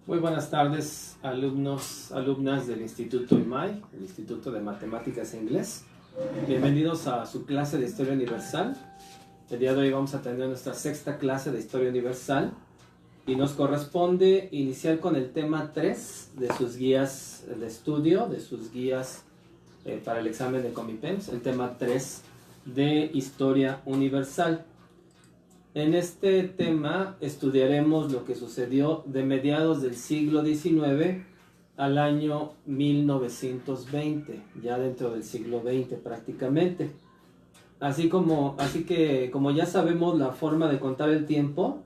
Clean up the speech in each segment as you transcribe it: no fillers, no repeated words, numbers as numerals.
Muy buenas tardes, alumnos, alumnas del Instituto IMAI, el Instituto de Matemáticas e Inglés. Bienvenidos a su clase de Historia Universal. El día de hoy vamos a tener nuestra sexta clase de Historia Universal y nos corresponde iniciar con el tema 3 de sus guías de estudio, de sus guías para el examen de Comipems, el tema 3 de Historia Universal. En este tema estudiaremos lo que sucedió de mediados del siglo XIX al año 1920, ya dentro del siglo XX prácticamente. Así que como ya sabemos la forma de contar el tiempo,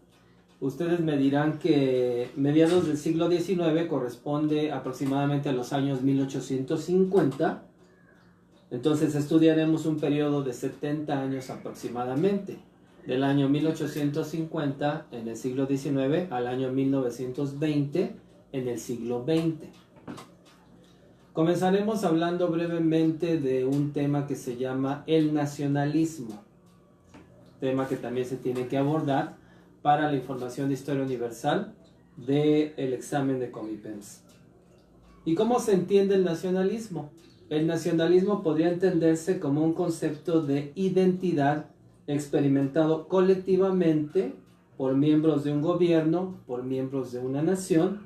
ustedes me dirán que mediados del siglo XIX corresponde aproximadamente a los años 1850. Entonces estudiaremos un periodo de 70 años aproximadamente, del año 1850 en el siglo XIX al año 1920 en el siglo XX. Comenzaremos hablando brevemente de un tema que se llama el nacionalismo, tema que también se tiene que abordar para la información de Historia Universal del examen de Comipems. ¿Y cómo se entiende el nacionalismo? El nacionalismo podría entenderse como un concepto de identidad experimentado colectivamente por miembros de un gobierno, por miembros de una nación,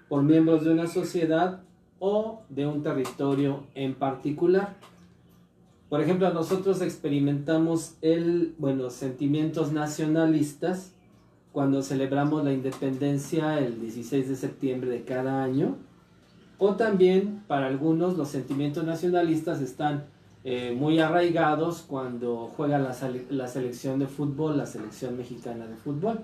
por miembros de una sociedad o de un territorio en particular. Por ejemplo, nosotros experimentamos sentimientos nacionalistas cuando celebramos la independencia el 16 de septiembre de cada año, o también para algunos los sentimientos nacionalistas están muy arraigados cuando juega la selección de fútbol, la selección mexicana de fútbol.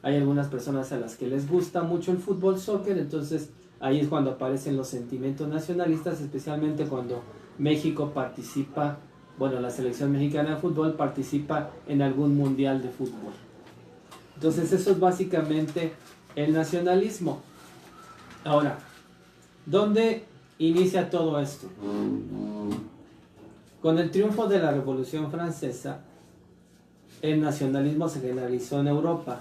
Hay algunas personas a las que les gusta mucho el fútbol, soccer, entonces ahí es cuando aparecen los sentimientos nacionalistas, especialmente cuando México participa, la selección mexicana de fútbol participa en algún mundial de fútbol. Entonces eso es básicamente el nacionalismo. Ahora, ¿dónde inicia todo esto? Con el triunfo de la Revolución Francesa, el nacionalismo se generalizó en Europa.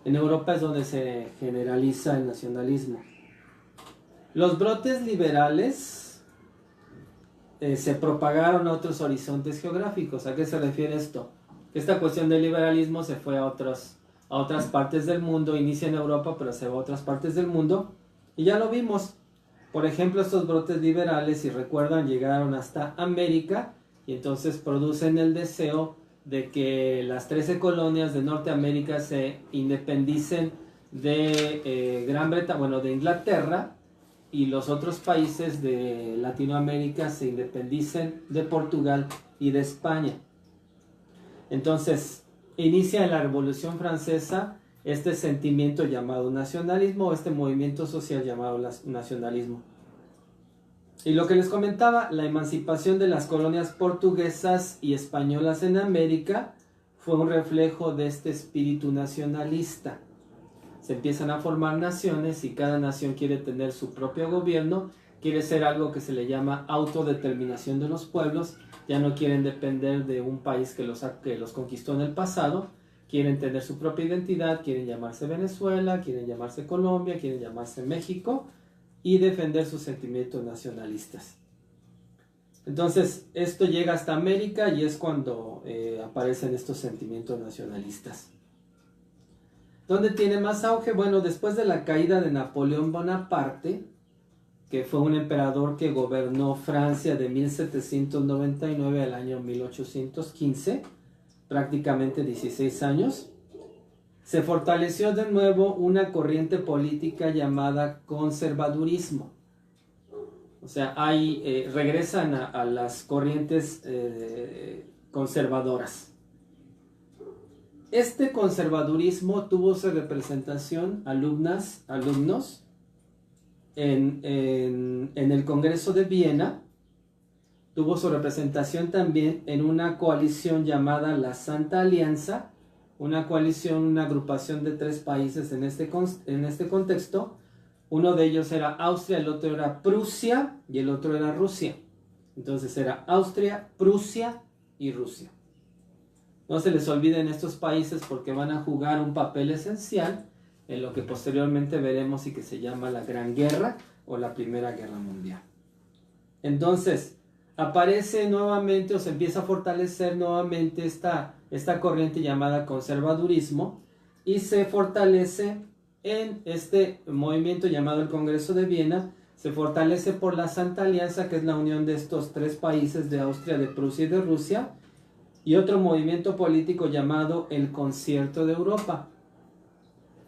En Europa es donde se generaliza el nacionalismo. Los brotes liberales se propagaron a otros horizontes geográficos. ¿A qué se refiere esto? Esta cuestión del liberalismo se fue a otras partes del mundo, inicia en Europa, pero se va a otras partes del mundo, y ya lo vimos. Por ejemplo, estos brotes liberales, si recuerdan, llegaron hasta América y entonces producen el deseo de que las 13 colonias de Norteamérica se independicen de Gran Bretaña, de Inglaterra, y los otros países de Latinoamérica se independicen de Portugal y de España. Entonces, inicia en la Revolución Francesa este sentimiento llamado nacionalismo, este movimiento social llamado nacionalismo. Y lo que les comentaba, la emancipación de las colonias portuguesas y españolas en América fue un reflejo de este espíritu nacionalista. Se empiezan a formar naciones y cada nación quiere tener su propio gobierno, quiere ser algo que se le llama autodeterminación de los pueblos, ya no quieren depender de un país que los conquistó en el pasado, quieren tener su propia identidad, quieren llamarse Venezuela, quieren llamarse Colombia, quieren llamarse México y defender sus sentimientos nacionalistas. Entonces, esto llega hasta América y es cuando aparecen estos sentimientos nacionalistas. ¿Dónde tiene más auge? Bueno, después de la caída de Napoleón Bonaparte, que fue un emperador que gobernó Francia de 1799 al año 1815, prácticamente 16 años, se fortaleció de nuevo una corriente política llamada conservadurismo. O sea, regresan a las corrientes conservadoras. Este conservadurismo tuvo su representación, alumnos, en el Congreso de Viena. Tuvo su representación también en una coalición llamada la Santa Alianza, una agrupación de 3 países en este contexto. Uno de ellos era Austria, el otro era Prusia y el otro era Rusia. Entonces era Austria, Prusia y Rusia. No se les olviden estos países porque van a jugar un papel esencial en lo que posteriormente veremos y que se llama la Gran Guerra o la Primera Guerra Mundial. Entonces, aparece nuevamente o se empieza a fortalecer nuevamente esta corriente llamada conservadurismo y se fortalece en este movimiento llamado el Congreso de Viena. Se fortalece por la Santa Alianza, que es la unión de estos tres países de Austria, de Prusia y de Rusia, y otro movimiento político llamado el Concierto de Europa.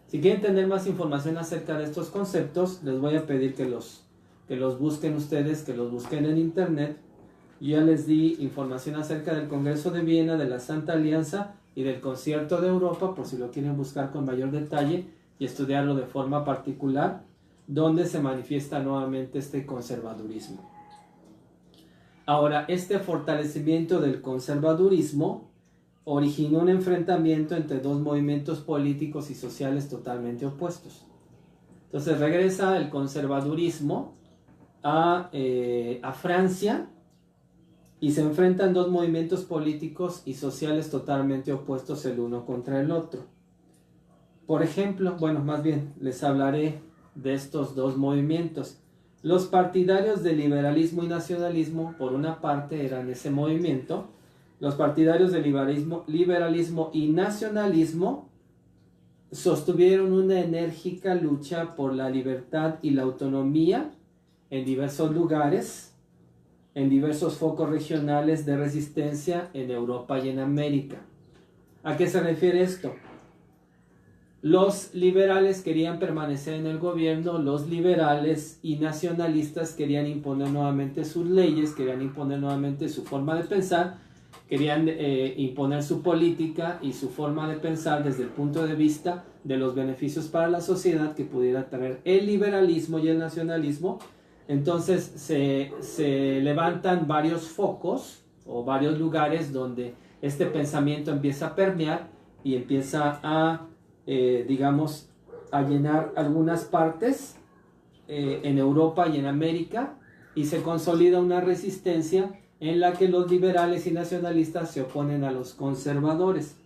Si quieren tener más información acerca de estos conceptos, les voy a pedir que los busquen ustedes, que los busquen en internet. Yo ya les di información acerca del Congreso de Viena, de la Santa Alianza y del Concierto de Europa, por si lo quieren buscar con mayor detalle y estudiarlo de forma particular, donde se manifiesta nuevamente este conservadurismo. Ahora, este fortalecimiento del conservadurismo originó un enfrentamiento entre dos movimientos políticos y sociales totalmente opuestos. Entonces regresa el conservadurismo a Francia y se enfrentan dos movimientos políticos y sociales totalmente opuestos el uno contra el otro. Por ejemplo, bueno, más bien les hablaré de estos dos movimientos. Los partidarios del liberalismo y nacionalismo, por una parte, eran ese movimiento. Los partidarios del liberalismo y nacionalismo sostuvieron una enérgica lucha por la libertad y la autonomía en diversos lugares, en diversos focos regionales de resistencia en Europa y en América. ¿A qué se refiere esto? Los liberales querían permanecer en el gobierno, los liberales y nacionalistas querían imponer nuevamente sus leyes, querían imponer nuevamente su forma de pensar, querían imponer su política y su forma de pensar desde el punto de vista de los beneficios para la sociedad que pudiera traer el liberalismo y el nacionalismo. Entonces se levantan varios focos o varios lugares donde este pensamiento empieza a permear y empieza a digamos, a llenar algunas partes en Europa y en América, y se consolida una resistencia en la que los liberales y nacionalistas se oponen a los conservadores.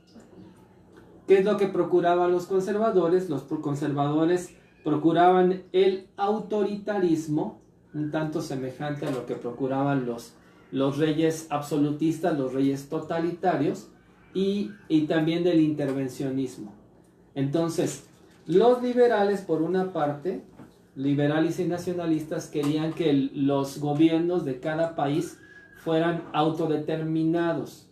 ¿Qué es lo que procuraban los conservadores? Los conservadores procuraban el autoritarismo, un tanto semejante a lo que procuraban los reyes absolutistas, los reyes totalitarios, y también del intervencionismo. Entonces, los liberales, por una parte, liberales y nacionalistas, querían que los gobiernos de cada país fueran autodeterminados,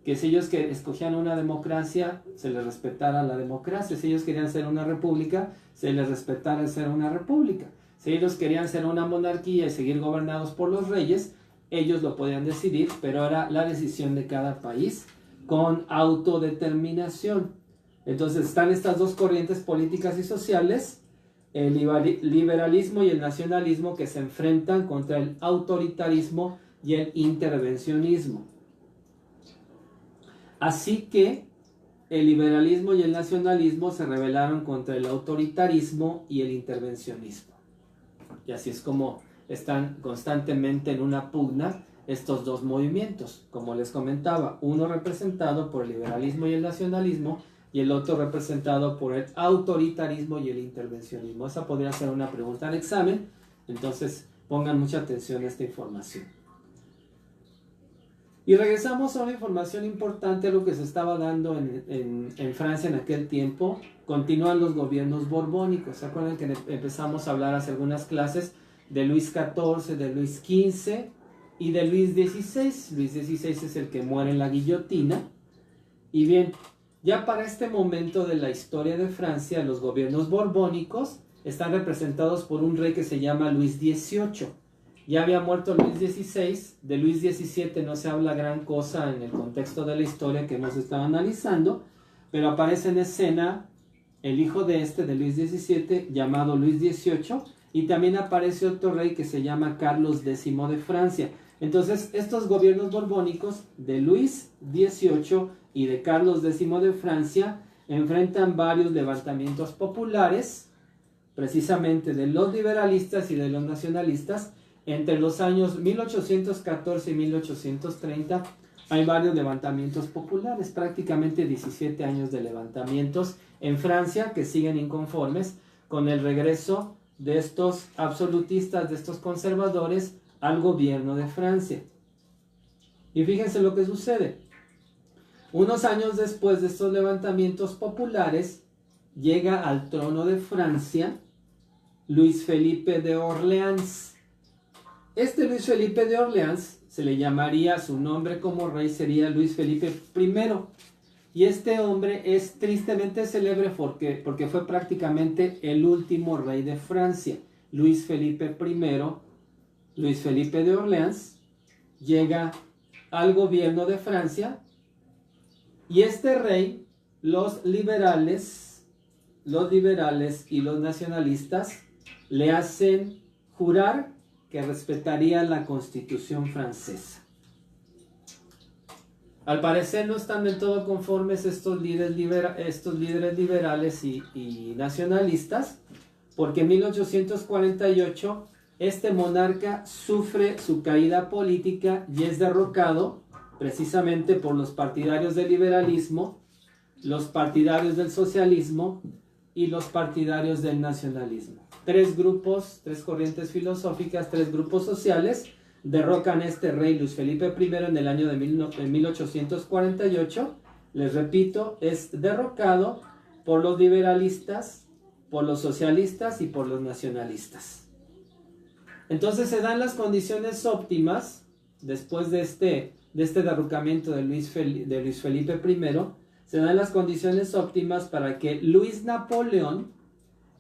que si ellos escogían una democracia, se les respetara la democracia; si ellos querían ser una república, se les respetara el ser una república; si ellos querían ser una monarquía y seguir gobernados por los reyes, ellos lo podían decidir, pero era la decisión de cada país con autodeterminación. Entonces están estas dos corrientes políticas y sociales, el liberalismo y el nacionalismo, que se enfrentan contra el autoritarismo y el intervencionismo. Así que el liberalismo y el nacionalismo se rebelaron contra el autoritarismo y el intervencionismo. Y así es como están constantemente en una pugna estos dos movimientos, como les comentaba, uno representado por el liberalismo y el nacionalismo, y el otro representado por el autoritarismo y el intervencionismo. Esa podría ser una pregunta al examen, entonces pongan mucha atención a esta información. Y regresamos a una información importante, a lo que se estaba dando en Francia en aquel tiempo. Continúan los gobiernos borbónicos. ¿Se acuerdan que empezamos a hablar hace algunas clases de Luis XIV, de Luis XV y de Luis XVI? Luis XVI es el que muere en la guillotina. Y bien, ya para este momento de la historia de Francia, los gobiernos borbónicos están representados por un rey que se llama Luis XVIII. Ya había muerto Luis XVI, de Luis XVII no se habla gran cosa en el contexto de la historia que hemos estado analizando, pero aparece en escena el hijo de Luis XVII, llamado Luis XVIII, y también aparece otro rey que se llama Carlos X de Francia. Entonces, estos gobiernos borbónicos de Luis XVIII y de Carlos X de Francia enfrentan varios levantamientos populares, precisamente de los liberalistas y de los nacionalistas. Entre los años 1814 y 1830 hay varios levantamientos populares, prácticamente 17 años de levantamientos en Francia que siguen inconformes con el regreso de estos absolutistas, de estos conservadores al gobierno de Francia. Y fíjense lo que sucede. Unos años después de estos levantamientos populares, llega al trono de Francia Luis Felipe de Orleans. Este Luis Felipe de Orleans se le llamaría, su nombre como rey sería Luis Felipe I. Y este hombre es tristemente célebre porque fue prácticamente el último rey de Francia. Luis Felipe I, Luis Felipe de Orleans, llega al gobierno de Francia y este rey, los liberales y los nacionalistas le hacen jurar que respetaría la Constitución francesa. Al parecer no están del todo conformes estos líderes liberales y nacionalistas, porque en 1848 este monarca sufre su caída política y es derrocado precisamente por los partidarios del liberalismo, los partidarios del socialismo y los partidarios del nacionalismo. Tres grupos, tres corrientes filosóficas, tres grupos sociales derrocan a este rey Luis Felipe I en el año de 1848. Les repito, es derrocado por los liberalistas, por los socialistas y por los nacionalistas. Entonces se dan las condiciones óptimas, después de este derrocamiento de Luis Felipe I, se dan las condiciones óptimas para que Luis Napoleón,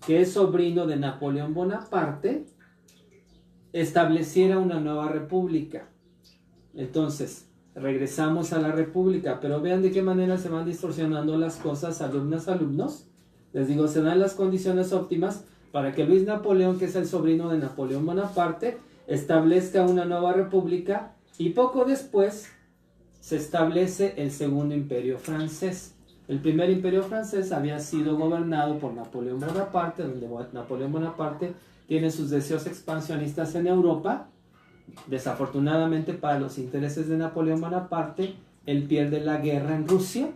que es sobrino de Napoleón Bonaparte, estableciera una nueva república. Entonces, regresamos a la república, pero vean de qué manera se van distorsionando las cosas, alumnos. Les digo, se dan las condiciones óptimas para que Luis Napoleón, que es el sobrino de Napoleón Bonaparte, establezca una nueva república y poco después se establece el segundo imperio francés. El primer imperio francés había sido gobernado por Napoleón Bonaparte, donde Napoleón Bonaparte tiene sus deseos expansionistas en Europa. Desafortunadamente para los intereses de Napoleón Bonaparte, él pierde la guerra en Rusia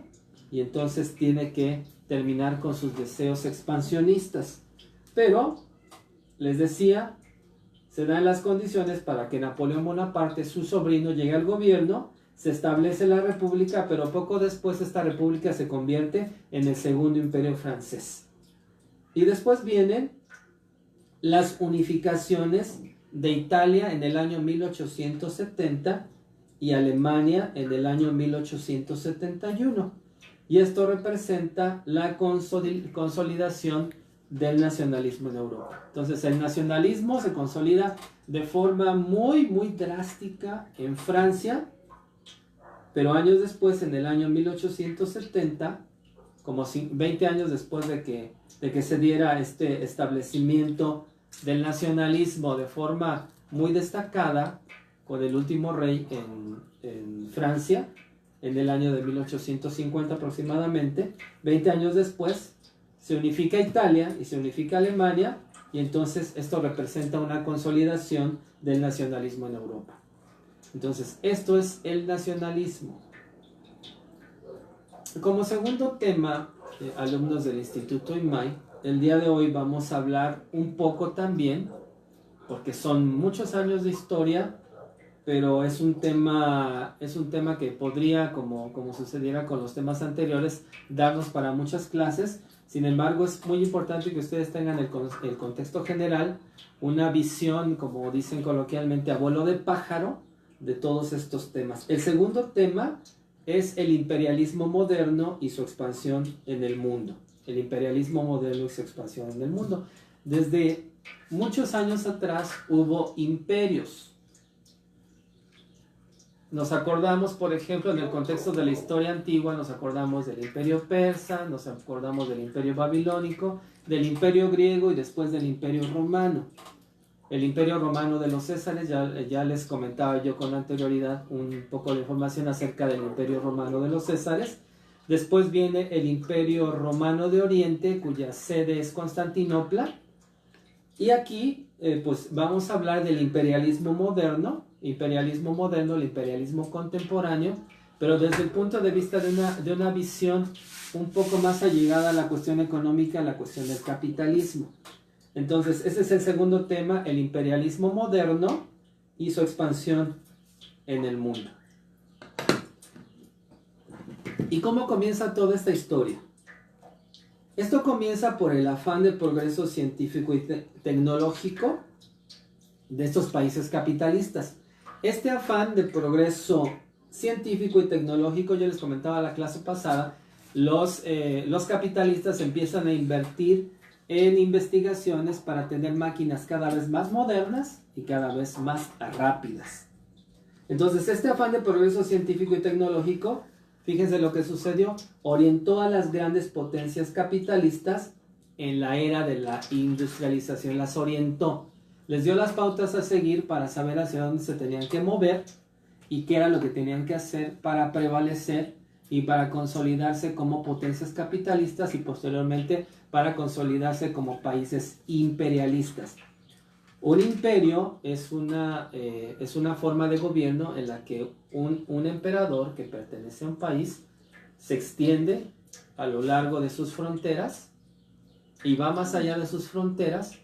y entonces tiene que terminar con sus deseos expansionistas. Pero, les decía, se dan las condiciones para que Napoleón Bonaparte, su sobrino, llegue al gobierno, se establece la república, pero poco después esta república se convierte en el segundo imperio francés. Y después vienen las unificaciones de Italia en el año 1870 y Alemania en el año 1871. Y esto representa la consolidación del nacionalismo en Europa. Entonces el nacionalismo se consolida de forma muy drástica en Francia, pero años después, en el año 1870, como 20 años después de que se diera este establecimiento del nacionalismo de forma muy destacada, con el último rey en Francia, en el año de 1850 aproximadamente, 20 años después, se unifica Italia y se unifica Alemania, y entonces esto representa una consolidación del nacionalismo en Europa. Entonces, esto es el nacionalismo. Como segundo tema, alumnos del Instituto IMAI, el día de hoy vamos a hablar un poco también, porque son muchos años de historia, pero es un tema que podría, como sucediera con los temas anteriores, darnos para muchas clases. Sin embargo, es muy importante que ustedes tengan el contexto general, una visión, como dicen coloquialmente, a vuelo de pájaro, de todos estos temas. El segundo tema es el imperialismo moderno y su expansión en el mundo. El imperialismo moderno y su expansión en el mundo. Desde muchos años atrás hubo imperios. Nos acordamos, por ejemplo, en el contexto de la historia antigua, nos acordamos del imperio persa, nos acordamos del imperio babilónico, del imperio griego y después del imperio romano. El imperio romano de los Césares, ya les comentaba yo con anterioridad un poco de información acerca del imperio romano de los Césares. Después viene el imperio romano de Oriente, cuya sede es Constantinopla. Y aquí pues vamos a hablar del imperialismo moderno, el imperialismo contemporáneo, pero desde el punto de vista de una visión un poco más allegada a la cuestión económica, a la cuestión del capitalismo. Entonces, ese es el segundo tema, el imperialismo moderno y su expansión en el mundo. ¿Y cómo comienza toda esta historia? Esto comienza por el afán de progreso científico y tecnológico de estos países capitalistas. Este afán de progreso científico y tecnológico, yo les comentaba en la clase pasada, los capitalistas empiezan a invertir en investigaciones para tener máquinas cada vez más modernas y cada vez más rápidas. Entonces, este afán de progreso científico y tecnológico, fíjense lo que sucedió, orientó a las grandes potencias capitalistas en la era de la industrialización, las orientó, les dio las pautas a seguir para saber hacia dónde se tenían que mover y qué era lo que tenían que hacer para prevalecer y para consolidarse como potencias capitalistas y posteriormente para consolidarse como países imperialistas. Un imperio es una forma de gobierno en la que un emperador que pertenece a un país se extiende a lo largo de sus fronteras y va más allá de sus fronteras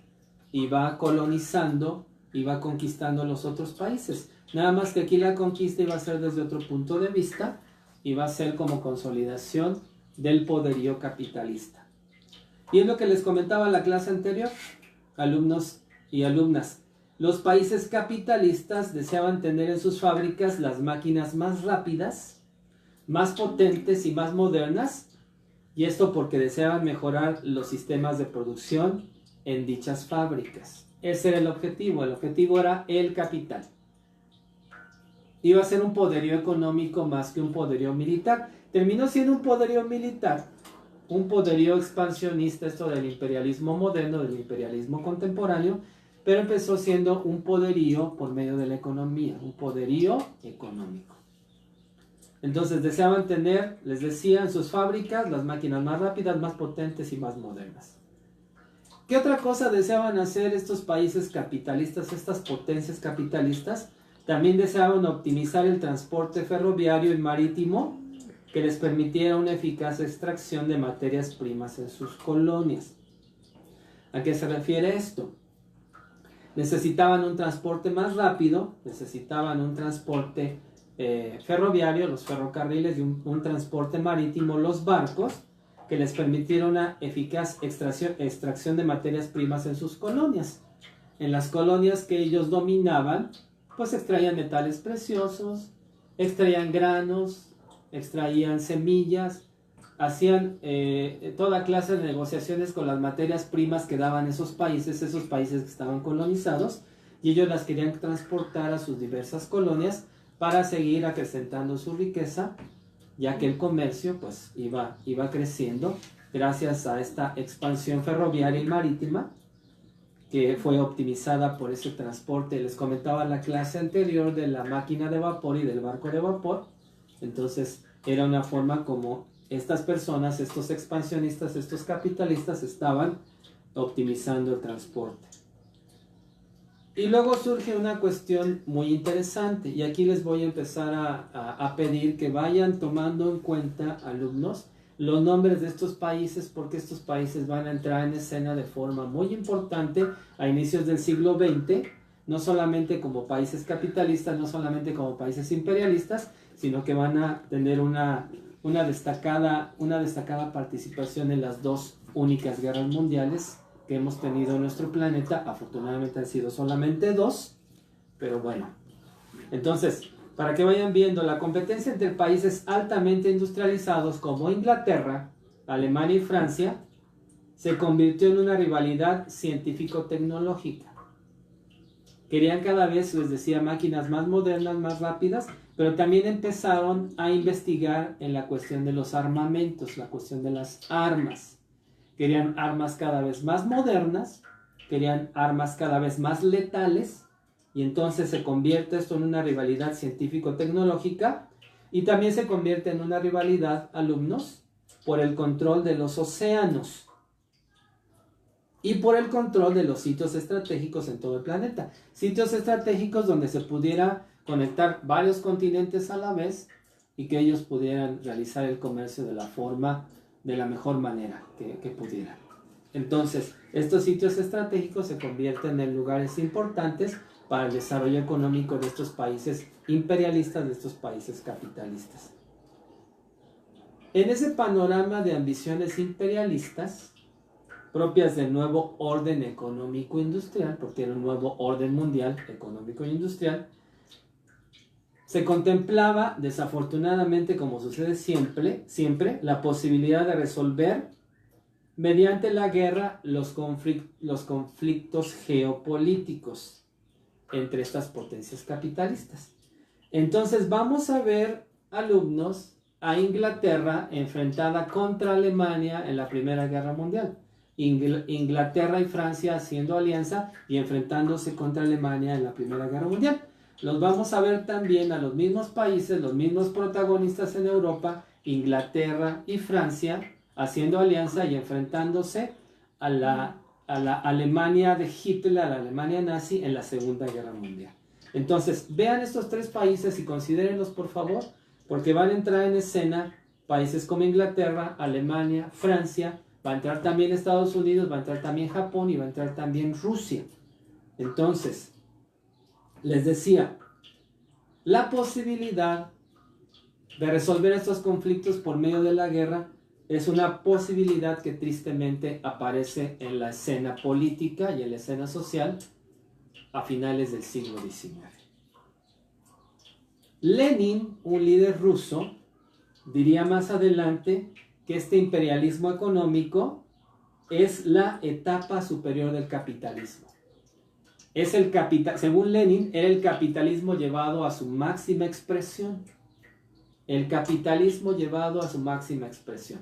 y va colonizando y va conquistando los otros países. Nada más que aquí la conquista iba a ser desde otro punto de vista y va a ser como consolidación del poderío capitalista. Y es lo que les comentaba en la clase anterior, alumnos y alumnas. Los países capitalistas deseaban tener en sus fábricas las máquinas más rápidas, más potentes y más modernas, y esto porque deseaban mejorar los sistemas de producción en dichas fábricas. Ese era el objetivo era el capital. Iba a ser un poderío económico más que un poderío militar. Terminó siendo un poderío militar, un poderío expansionista, esto del imperialismo moderno, del imperialismo contemporáneo, pero empezó siendo un poderío por medio de la economía, un poderío económico. Entonces deseaban tener, les decía, en sus fábricas las máquinas más rápidas, más potentes y más modernas. ¿Qué otra cosa deseaban hacer estos países capitalistas, estas potencias capitalistas? También deseaban optimizar el transporte ferroviario y marítimo que les permitiera una eficaz extracción de materias primas en sus colonias. ¿A qué se refiere esto? Necesitaban un transporte más rápido, necesitaban un transporte ferroviario, los ferrocarriles, y un transporte marítimo, los barcos, que les permitiera una eficaz extracción de materias primas en sus colonias. En las colonias que ellos dominaban, pues extraían metales preciosos, extraían granos, extraían semillas, hacían toda clase de negociaciones con las materias primas que daban esos países que estaban colonizados, y ellos las querían transportar a sus diversas colonias para seguir acrecentando su riqueza, ya que el comercio pues iba creciendo gracias a esta expansión ferroviaria y marítima que fue optimizada por ese transporte. Les comentaba en la clase anterior de la máquina de vapor y del barco de vapor. Entonces era una forma como estas personas, estos expansionistas, estos capitalistas estaban optimizando el transporte. Y luego surge una cuestión muy interesante, y aquí les voy a empezar a pedir que vayan tomando en cuenta, alumnos, los nombres de estos países, porque estos países van a entrar en escena de forma muy importante a inicios del siglo XX, no solamente como países capitalistas, no solamente como países imperialistas, sino que van a tener una destacada participación en las dos únicas guerras mundiales que hemos tenido en nuestro planeta. Afortunadamente han sido solamente dos, pero bueno. Entonces, para que vayan viendo, la competencia entre países altamente industrializados como Inglaterra, Alemania y Francia se convirtió en una rivalidad científico-tecnológica. Querían cada vez, les decía, máquinas más modernas, más rápidas, pero también empezaron a investigar en la cuestión de los armamentos, la cuestión de las armas. Querían armas cada vez más modernas, querían armas cada vez más letales, y entonces se convierte esto en una rivalidad científico-tecnológica, y también se convierte en una rivalidad, alumnos, por el control de los océanos y por el control de los sitios estratégicos en todo el planeta. Sitios estratégicos donde se pudiera conectar varios continentes a la vez y que ellos pudieran realizar el comercio de la mejor manera que pudieran. Entonces, estos sitios estratégicos se convierten en lugares importantes para el desarrollo económico de estos países imperialistas, de estos países capitalistas. En ese panorama de ambiciones imperialistas, propias del nuevo orden económico-industrial, porque era un nuevo orden mundial económico e industrial, se contemplaba, desafortunadamente, como sucede siempre, la posibilidad de resolver mediante la guerra los conflictos geopolíticos entre estas potencias capitalistas. Entonces vamos a ver, alumnos, a Inglaterra enfrentada contra Alemania en la Primera Guerra Mundial. Inglaterra y Francia haciendo alianza y enfrentándose contra Alemania en la Primera Guerra Mundial. Los vamos a ver también a los mismos países, los mismos protagonistas en Europa, Inglaterra y Francia, haciendo alianza y enfrentándose a la Alemania de Hitler, a la Alemania nazi en la Segunda Guerra Mundial. Entonces, vean estos tres países y considérenlos por favor, porque van a entrar en escena países como Inglaterra, Alemania, Francia, va a entrar también Estados Unidos, va a entrar también Japón y va a entrar también Rusia. Entonces, les decía, la posibilidad de resolver estos conflictos por medio de la guerra es una posibilidad que tristemente aparece en la escena política y en la escena social a finales del siglo XIX. Lenin, un líder ruso, diría más adelante que este imperialismo económico es la etapa superior del capitalismo. Según Lenin, era el capitalismo llevado a su máxima expresión. El capitalismo llevado a su máxima expresión.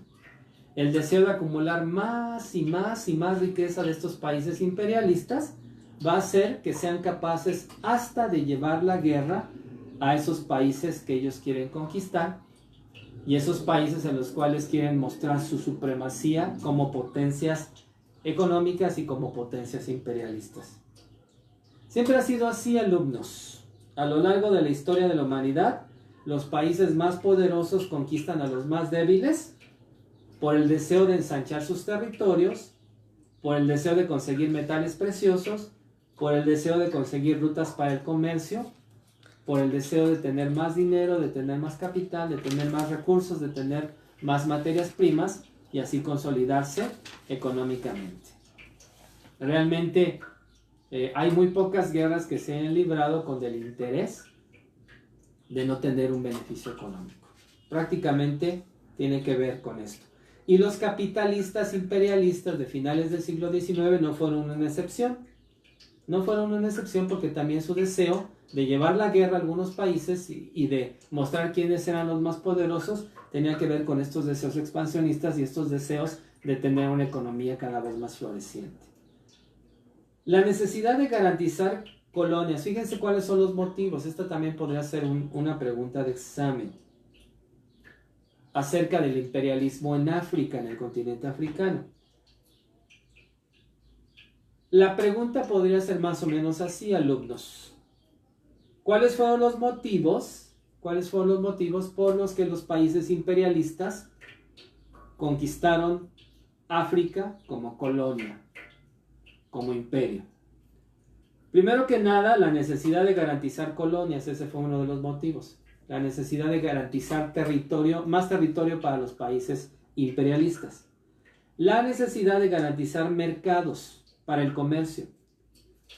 El deseo de acumular más y más y más riqueza de estos países imperialistas va a hacer que sean capaces hasta de llevar la guerra a esos países que ellos quieren conquistar y esos países en los cuales quieren mostrar su supremacía como potencias económicas y como potencias imperialistas. Siempre ha sido así, alumnos. A lo largo de la historia de la humanidad, los países más poderosos conquistan a los más débiles por el deseo de ensanchar sus territorios, por el deseo de conseguir metales preciosos, por el deseo de conseguir rutas para el comercio, por el deseo de tener más dinero, de tener más capital, de tener más recursos, de tener más materias primas y así consolidarse económicamente. Realmente hay muy pocas guerras que se han librado con el interés de no tener un beneficio económico. Prácticamente tiene que ver con esto. Y los capitalistas imperialistas de finales del siglo XIX no fueron una excepción. No fueron una excepción porque también su deseo de llevar la guerra a algunos países y de mostrar quiénes eran los más poderosos tenía que ver con estos deseos expansionistas y estos deseos de tener una economía cada vez más floreciente. La necesidad de garantizar colonias, fíjense cuáles son los motivos. Esta también podría ser una pregunta de examen acerca del imperialismo en África, en el continente africano. La pregunta podría ser más o menos así, alumnos. ¿Cuáles fueron los motivos por los que los países imperialistas conquistaron África como colonia, como imperio? Primero que nada, la necesidad de garantizar colonias, ese fue uno de los motivos. La necesidad de garantizar territorio, más territorio para los países imperialistas. La necesidad de garantizar mercados para el comercio.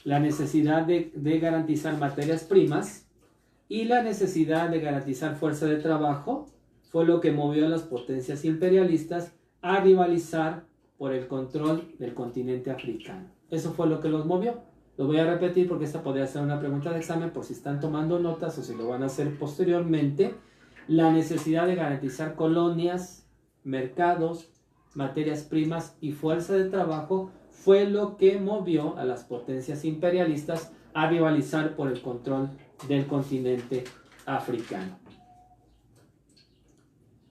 La necesidad de garantizar materias primas y la necesidad de garantizar fuerza de trabajo fue lo que movió a las potencias imperialistas a rivalizar por el control del continente africano. Eso fue lo que los movió. Lo voy a repetir porque esta podría ser una pregunta de examen por si están tomando notas o si lo van a hacer posteriormente. La necesidad de garantizar colonias, mercados, materias primas y fuerza de trabajo fue lo que movió a las potencias imperialistas a rivalizar por el control del continente africano.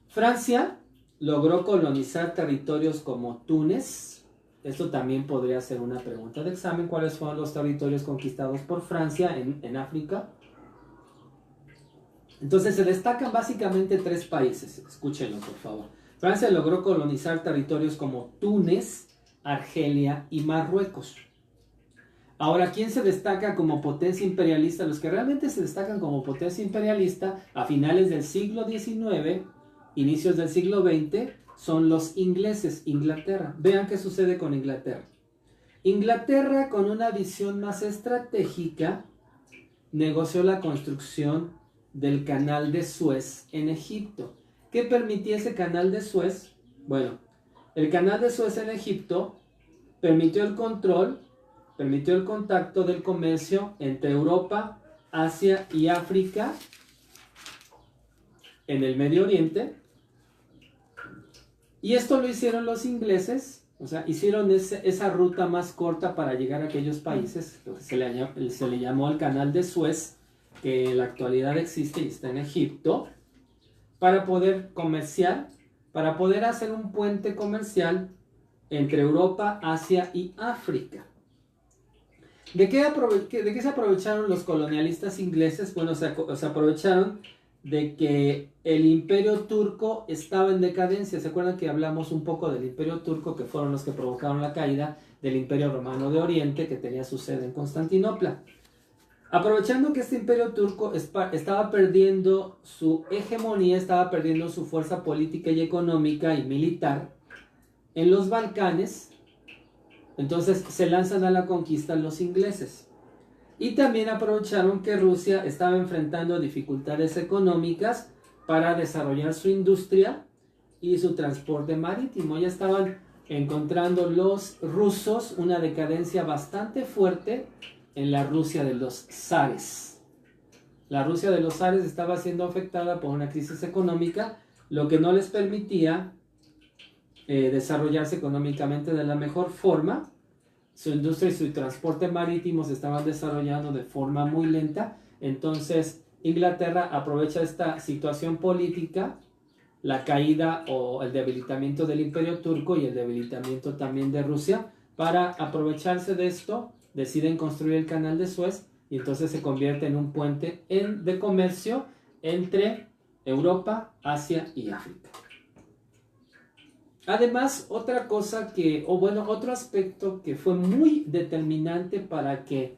Francia logró colonizar territorios como Túnez. Esto también podría ser una pregunta de examen. ¿Cuáles fueron los territorios conquistados por Francia en África? Entonces se destacan básicamente tres países, escúchenlo por favor. Francia logró colonizar territorios como Túnez, Argelia y Marruecos. Ahora, ¿quién se destaca como potencia imperialista? Los que realmente se destacan como potencia imperialista a finales del siglo XIX, inicios del siglo XX, son los ingleses, Inglaterra. Vean qué sucede con Inglaterra. Inglaterra, con una visión más estratégica, negoció la construcción del canal de Suez en Egipto. ¿Qué permitía ese canal de Suez? Bueno, el canal de Suez en Egipto permitió el control, permitió el contacto del comercio entre Europa, Asia y África en el Medio Oriente. Y esto lo hicieron los ingleses, o sea, hicieron esa ruta más corta para llegar a aquellos países, lo que se le llamó el canal de Suez, que en la actualidad existe y está en Egipto, para poder comerciar, para poder hacer un puente comercial entre Europa, Asia y África. ¿De qué se aprovecharon los colonialistas ingleses? Bueno, se aprovecharon de que el imperio turco estaba en decadencia. ¿Se acuerdan que hablamos un poco del imperio turco, que fueron los que provocaron la caída del imperio romano de Oriente, que tenía su sede en Constantinopla? Aprovechando que este imperio turco estaba perdiendo su hegemonía, estaba perdiendo su fuerza política y económica y militar en los Balcanes, entonces se lanzan a la conquista los ingleses. Y también aprovecharon que Rusia estaba enfrentando dificultades económicas para desarrollar su industria y su transporte marítimo. Ya estaban encontrando los rusos una decadencia bastante fuerte en la Rusia de los zares. La Rusia de los zares estaba siendo afectada por una crisis económica, lo que no les permitía desarrollarse económicamente de la mejor forma. Su industria y su transporte marítimo se estaban desarrollando de forma muy lenta. Entonces Inglaterra aprovecha esta situación política, la caída o el debilitamiento del imperio turco y el debilitamiento también de Rusia. Para aprovecharse de esto, deciden construir el canal de Suez y entonces se convierte en un puente de comercio entre Europa, Asia y África. Además, otro aspecto que fue muy determinante para que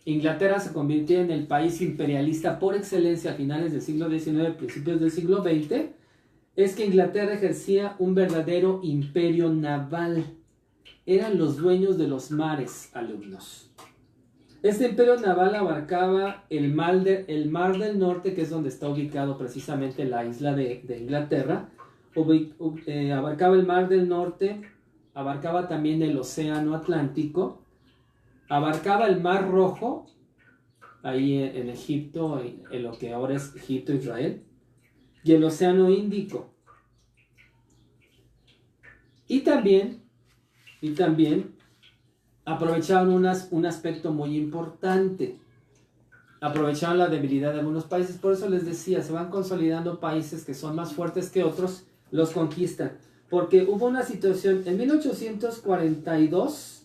Inglaterra se convirtiera en el país imperialista por excelencia a finales del siglo XIX, principios del siglo XX, es que Inglaterra ejercía un verdadero imperio naval. Eran los dueños de los mares, alumnos. Este imperio naval abarcaba el mar del Norte, que es donde está ubicado precisamente la isla de Inglaterra. Abarcaba el mar del Norte, abarcaba también el océano Atlántico, abarcaba el mar Rojo, ahí en Egipto, en lo que ahora es Egipto, Israel, y el océano Índico. Y también aprovechaban un aspecto muy importante. Aprovechaban la debilidad de algunos países. Por eso les decía, se van consolidando países que son más fuertes que otros, los conquistan. Porque hubo una situación, en 1842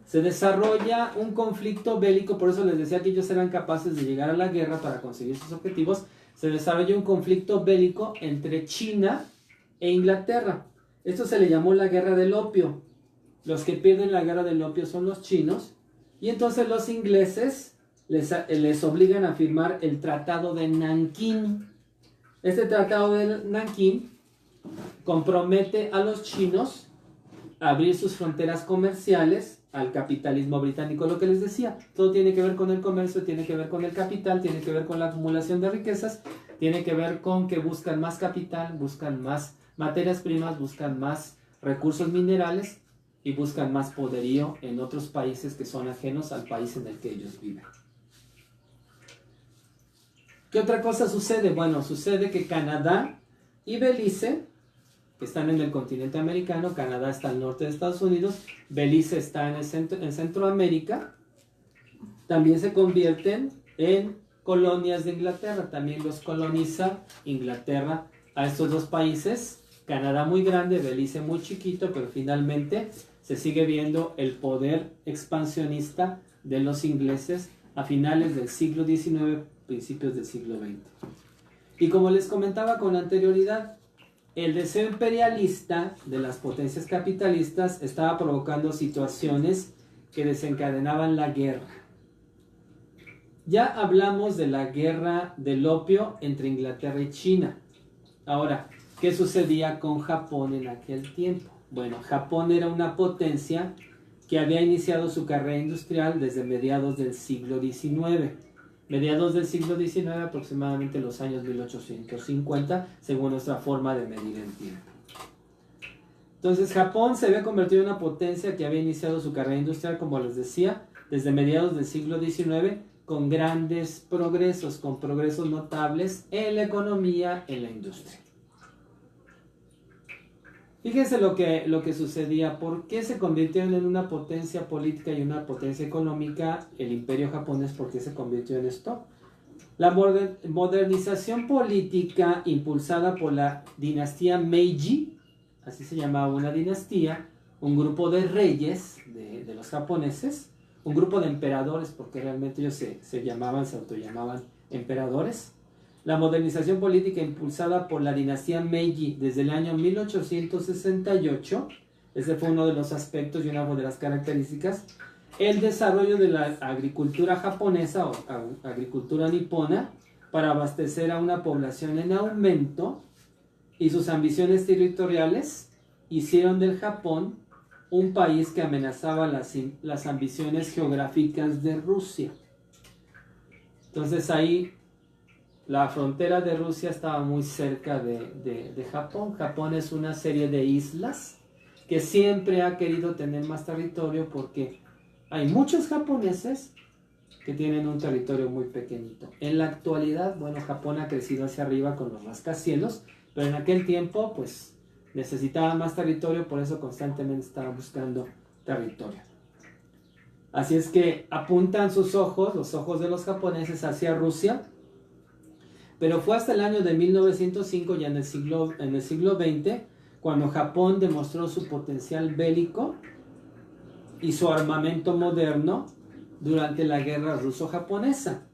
se desarrolla un conflicto bélico. Por eso les decía que ellos eran capaces de llegar a la guerra para conseguir sus objetivos. Se desarrolla un conflicto bélico entre China e Inglaterra. Esto se le llamó la guerra del opio. Los que pierden la guerra del opio son los chinos. Y entonces los ingleses les obligan a firmar el Tratado de Nankín. Este Tratado de Nankín compromete a los chinos a abrir sus fronteras comerciales al capitalismo británico. Lo que les decía, todo tiene que ver con el comercio, tiene que ver con el capital, tiene que ver con la acumulación de riquezas, tiene que ver con que buscan más capital, buscan más materias primas, buscan más recursos minerales y buscan más poderío en otros países que son ajenos al país en el que ellos viven. ¿Qué otra cosa sucede? Bueno, sucede que Canadá y Belice, que están en el continente americano, Canadá está al norte de Estados Unidos, Belice está en Centroamérica, también se convierten en colonias de Inglaterra. También los coloniza Inglaterra a estos dos países, Canadá muy grande, Belice muy chiquito, pero finalmente se sigue viendo el poder expansionista de los ingleses a finales del siglo XIX, principios del siglo XX. Y como les comentaba con anterioridad, el deseo imperialista de las potencias capitalistas estaba provocando situaciones que desencadenaban la guerra. Ya hablamos de la guerra del opio entre Inglaterra y China. Ahora, ¿qué sucedía con Japón en aquel tiempo? Bueno, Japón era una potencia que había iniciado su carrera industrial desde mediados del siglo XIX. Mediados del siglo XIX, aproximadamente los años 1850, según nuestra forma de medir el tiempo. Entonces, Japón se había convertido en una potencia que había iniciado su carrera industrial, como les decía, desde mediados del siglo XIX, con grandes progresos, con progresos notables en la economía, en la industria. Fíjense lo que sucedía. ¿Por qué se convirtieron en una potencia política y una potencia económica el imperio japonés? ¿Por qué se convirtió en esto? La modernización política impulsada por la dinastía Meiji, así se llamaba una dinastía, un grupo de reyes de los japoneses, un grupo de emperadores, porque realmente ellos se autollamaban emperadores. La modernización política impulsada por la dinastía Meiji desde el año 1868, ese fue uno de los aspectos y una de las características. El desarrollo de la agricultura japonesa o agricultura nipona para abastecer a una población en aumento y sus ambiciones territoriales hicieron del Japón un país que amenazaba las ambiciones geográficas de Rusia. Entonces ahí la frontera de Rusia estaba muy cerca de Japón. Japón es una serie de islas que siempre ha querido tener más territorio porque hay muchos japoneses que tienen un territorio muy pequeñito. En la actualidad, bueno, Japón ha crecido hacia arriba con los rascacielos, pero en aquel tiempo, pues, necesitaba más territorio, por eso constantemente estaba buscando territorio. Así es que apuntan sus ojos, los ojos de los japoneses, hacia Rusia, pero fue hasta el año de 1905, ya en el siglo XX, cuando Japón demostró su potencial bélico y su armamento moderno durante la guerra ruso-japonesa.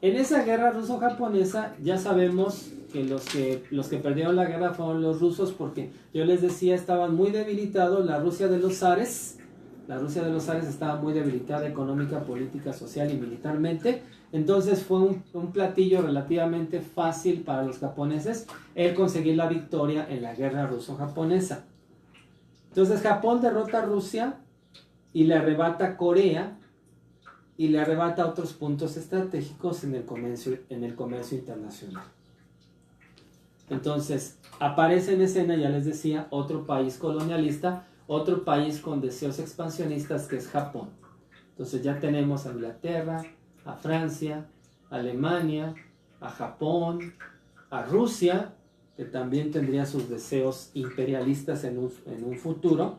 En esa guerra ruso-japonesa ya sabemos que los que perdieron la guerra fueron los rusos, porque yo les decía, estaban muy debilitados. La Rusia de los zares estaba muy debilitada económica, política, social y militarmente. Entonces fue un platillo relativamente fácil para los japoneses el conseguir la victoria en la guerra ruso-japonesa. Entonces Japón derrota a Rusia y le arrebata Corea y le arrebata otros puntos estratégicos en el comercio internacional. Entonces aparece en escena, ya les decía, otro país colonialista, otro país con deseos expansionistas, que es Japón. Entonces ya tenemos a Inglaterra, a Francia, a Alemania, a Japón, a Rusia, que también tendría sus deseos imperialistas en un futuro.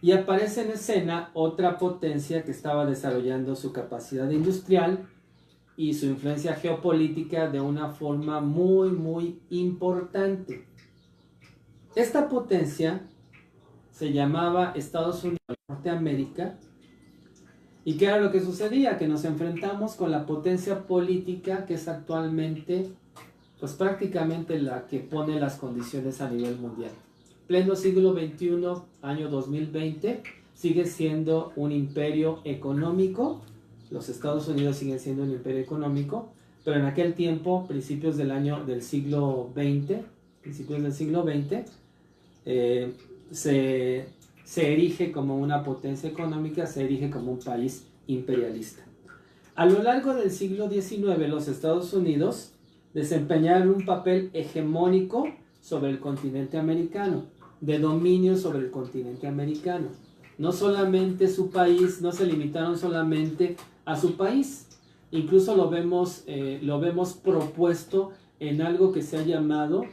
Y aparece en escena otra potencia que estaba desarrollando su capacidad industrial y su influencia geopolítica de una forma muy, muy importante. Esta potencia se llamaba Estados Unidos de Norteamérica. ¿Y qué era lo que sucedía? Que nos enfrentamos con la potencia política que es actualmente, pues prácticamente la que pone las condiciones a nivel mundial. Pleno siglo XXI, año 2020, sigue siendo un imperio económico. Los Estados Unidos siguen siendo un imperio económico, pero en aquel tiempo, principios del siglo XX, se erige como una potencia económica, se erige como un país imperialista. A lo largo del siglo XIX, los Estados Unidos desempeñaron un papel hegemónico sobre el continente americano, de dominio sobre el continente americano. No solamente su país, no se limitaron solamente a su país, incluso lo vemos propuesto en algo que se ha llamado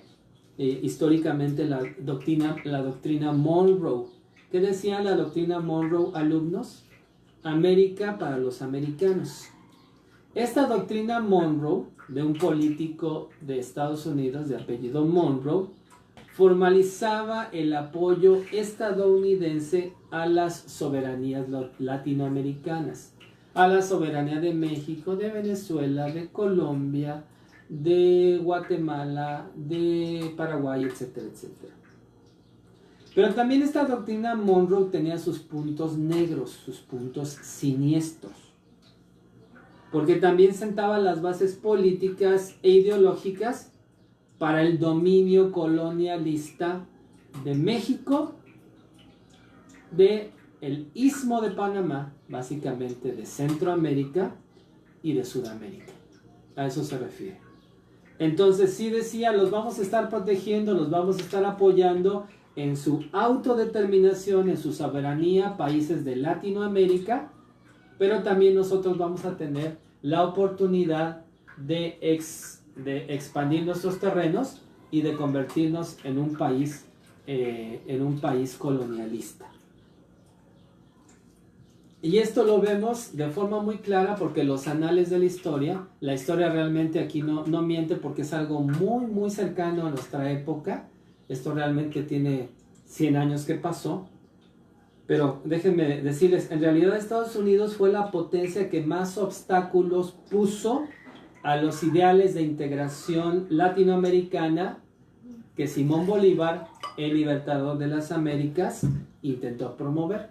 históricamente la doctrina Monroe. ¿Qué decía la doctrina Monroe, alumnos? América para los americanos. Esta doctrina Monroe, de un político de Estados Unidos de apellido Monroe, formalizaba el apoyo estadounidense a las soberanías latinoamericanas. a la soberanía de México, de Venezuela, de Colombia, de Guatemala, de Paraguay, etcétera, etcétera. Pero también esta doctrina Monroe tenía sus puntos negros, sus puntos siniestros, porque también sentaba las bases políticas e ideológicas para el dominio colonialista de México, de el Istmo de Panamá, básicamente de Centroamérica y de Sudamérica. A eso se refiere. Entonces sí decía, los vamos a estar protegiendo, los vamos a estar apoyando en su autodeterminación, en su soberanía, países de Latinoamérica, pero también nosotros vamos a tener la oportunidad de expandir nuestros terrenos y de convertirnos en un país colonialista. Y esto lo vemos de forma muy clara porque los anales de la historia realmente aquí no miente, porque es algo muy muy cercano a nuestra época. Esto realmente tiene 100 años que pasó. Pero déjenme decirles, en realidad Estados Unidos fue la potencia que más obstáculos puso a los ideales de integración latinoamericana que Simón Bolívar, el libertador de las Américas, intentó promover.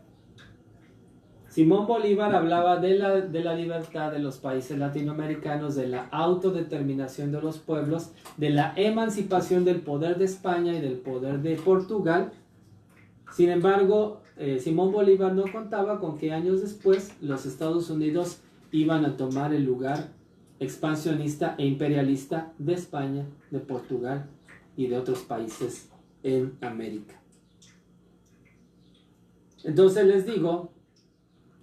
Simón Bolívar hablaba de la libertad de los países latinoamericanos, de la autodeterminación de los pueblos, de la emancipación del poder de España y del poder de Portugal. Sin embargo, Simón Bolívar no contaba con que años después los Estados Unidos iban a tomar el lugar expansionista e imperialista de España, de Portugal y de otros países en América. Entonces les digo,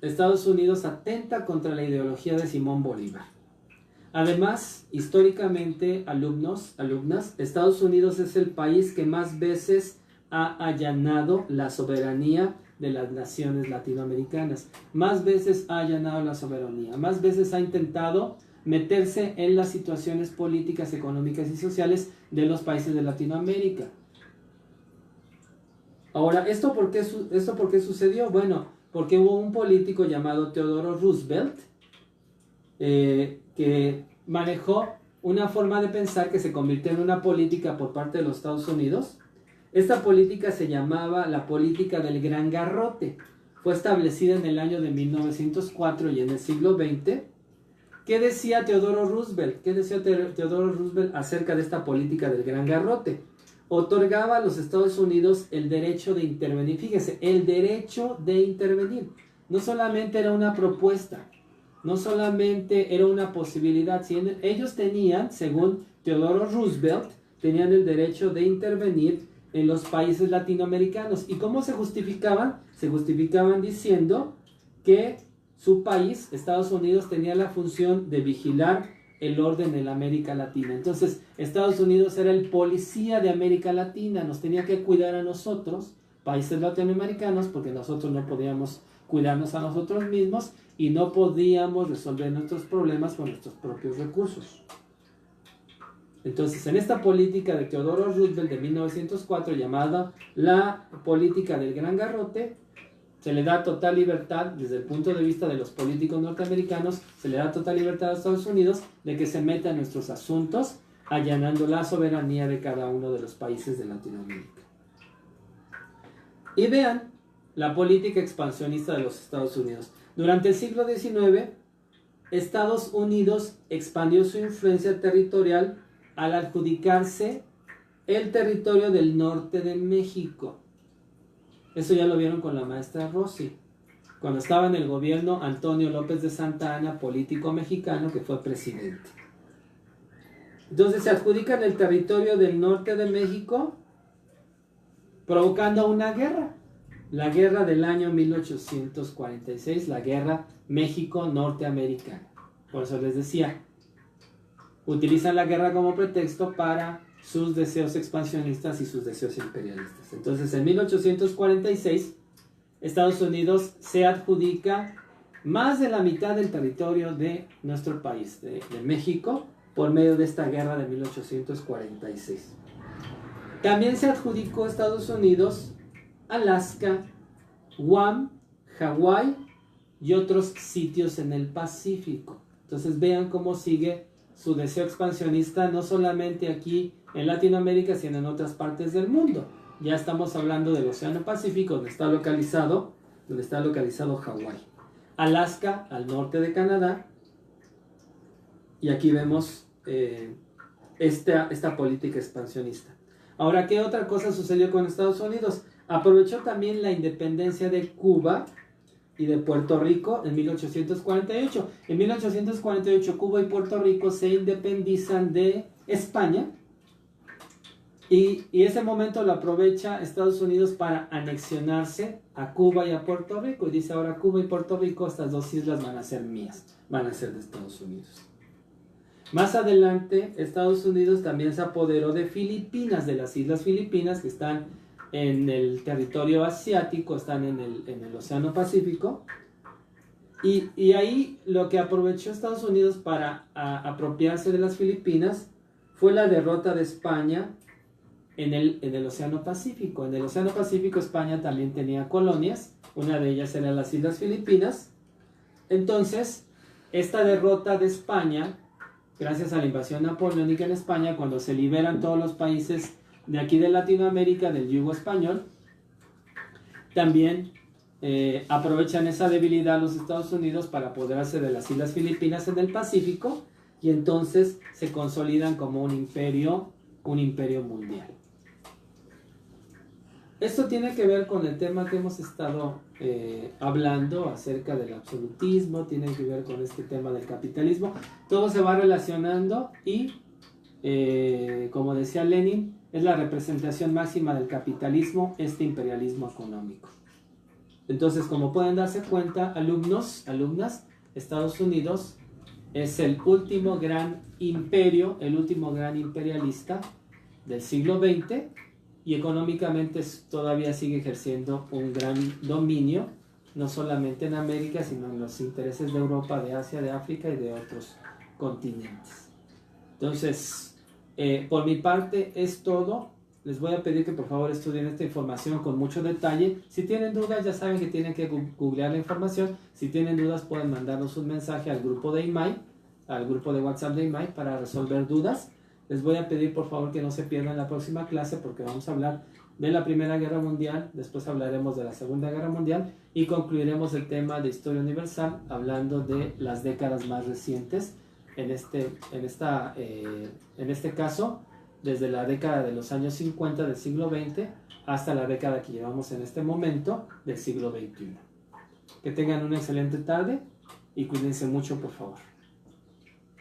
Estados Unidos atenta contra la ideología de Simón Bolívar. Además, históricamente, alumnas, Estados Unidos es el país que más veces ha allanado la soberanía de las naciones latinoamericanas. Más veces ha allanado la soberanía, más veces ha intentado meterse en las situaciones políticas, económicas y sociales de los países de Latinoamérica. Ahora, ¿esto por qué sucedió? Bueno, porque hubo un político llamado Theodore Roosevelt que manejó una forma de pensar que se convirtió en una política por parte de los Estados Unidos. Esta política se llamaba la política del Gran Garrote. Fue establecida en el año de 1904 y en el siglo XX. ¿Qué decía Theodore Roosevelt? ¿Qué decía Theodore Roosevelt acerca de esta política del Gran Garrote? Otorgaba a los Estados Unidos el derecho de intervenir. Fíjese, el derecho de intervenir. No solamente era una propuesta, no solamente era una posibilidad. Ellos tenían, según Theodore Roosevelt, tenían el derecho de intervenir en los países latinoamericanos. ¿Y cómo se justificaban? Se justificaban diciendo que su país, Estados Unidos, tenía la función de vigilar el orden en América Latina. Entonces, Estados Unidos era el policía de América Latina, nos tenía que cuidar a nosotros, países latinoamericanos, porque nosotros no podíamos cuidarnos a nosotros mismos y no podíamos resolver nuestros problemas con nuestros propios recursos. Entonces, en esta política de Theodore Roosevelt de 1904, llamada la política del Gran Garrote, se le da total libertad, desde el punto de vista de los políticos norteamericanos, se le da total libertad a Estados Unidos de que se meta en nuestros asuntos, allanando la soberanía de cada uno de los países de Latinoamérica. Y vean la política expansionista de los Estados Unidos. Durante el siglo XIX, Estados Unidos expandió su influencia territorial al adjudicarse el territorio del norte de México. Eso ya lo vieron con la maestra Rossi, cuando estaba en el gobierno Antonio López de Santa Anna, político mexicano que fue presidente. Entonces se adjudican el territorio del norte de México, provocando una guerra. La guerra del año 1846, la guerra México-Norteamericana. Por eso les decía, utilizan la guerra como pretexto para sus deseos expansionistas y sus deseos imperialistas. Entonces, en 1846, Estados Unidos se adjudica más de la mitad del territorio de nuestro país, de México, por medio de esta guerra de 1846. También se adjudicó Estados Unidos Alaska, Guam, Hawái y otros sitios en el Pacífico. Entonces vean cómo sigue su deseo expansionista, no solamente aquí en Latinoamérica, sino en otras partes del mundo. Ya estamos hablando del Océano Pacífico, donde está localizado Hawái. Alaska, al norte de Canadá. Y aquí vemos esta política expansionista. Ahora, ¿qué otra cosa sucedió con Estados Unidos? Aprovechó también la independencia de Cuba y de Puerto Rico en 1848. En 1848 Cuba y Puerto Rico se independizan de España y ese momento lo aprovecha Estados Unidos para anexionarse a Cuba y a Puerto Rico y dice: ahora Cuba y Puerto Rico, estas dos islas van a ser mías, van a ser de Estados Unidos. Más adelante Estados Unidos también se apoderó de Filipinas, de las islas Filipinas, que están en el territorio asiático, están en el Océano Pacífico, y ahí lo que aprovechó Estados Unidos para apropiarse de las Filipinas fue la derrota de España en el Océano Pacífico. En el Océano Pacífico España también tenía colonias, una de ellas eran las islas Filipinas. Entonces, esta derrota de España, gracias a la invasión napoleónica en España, cuando se liberan todos los países de aquí de Latinoamérica, del yugo español, también aprovechan esa debilidad los Estados Unidos para apoderarse de las islas Filipinas en el Pacífico, y entonces se consolidan como un imperio mundial. Esto tiene que ver con el tema que hemos estado hablando acerca del absolutismo, tiene que ver con este tema del capitalismo. Todo se va relacionando y, como decía Lenin, es la representación máxima del capitalismo, este imperialismo económico. Entonces, como pueden darse cuenta, alumnos, alumnas, Estados Unidos es el último gran imperio, el último gran imperialista del siglo XX, y económicamente todavía sigue ejerciendo un gran dominio, no solamente en América, sino en los intereses de Europa, de Asia, de África y de otros continentes. Entonces, por mi parte es todo. Les voy a pedir que por favor estudien esta información con mucho detalle. Si tienen dudas, ya saben que tienen que googlear la información. Si tienen dudas, pueden mandarnos un mensaje al grupo de IMAI, al grupo de WhatsApp de IMAI, para resolver dudas. Les voy a pedir por favor que no se pierdan la próxima clase, porque vamos a hablar de la Primera Guerra Mundial, después hablaremos de la Segunda Guerra Mundial y concluiremos el tema de Historia Universal hablando de las décadas más recientes, en este caso desde la década de los años 50 del siglo XX hasta la década que llevamos en este momento del siglo XXI. Que tengan una excelente tarde y cuídense mucho, por favor.